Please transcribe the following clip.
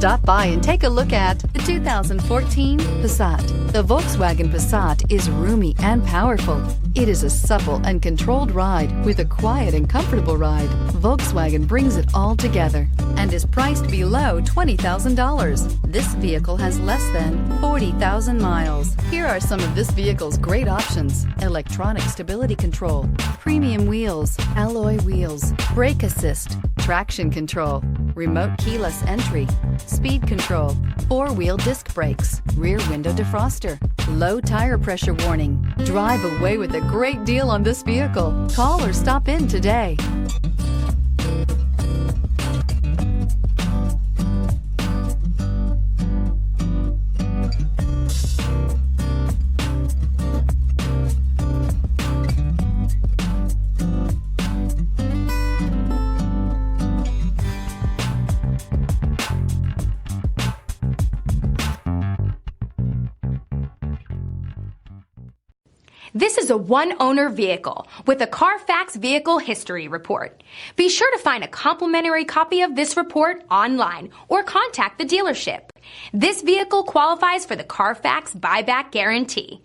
Stop by and take a look at the 2014 Passat. The Volkswagen Passat is roomy and powerful. It is a supple and controlled ride with a quiet and comfortable ride. Volkswagen brings it all together and is priced below $20,000. This vehicle has less than 40,000 miles. Here are some of this vehicle's great options: electronic stability control, premium wheels, alloy wheels, brake assist, traction control, remote keyless entry, speed control, four-wheel disc brakes, rear window defroster, low tire pressure warning. Drive away with a great deal on this vehicle. Call or stop in today. This is a one-owner vehicle with a Carfax Vehicle History Report. Be sure to find a complimentary copy of this report online or contact the dealership. This vehicle qualifies for the Carfax Buyback Guarantee.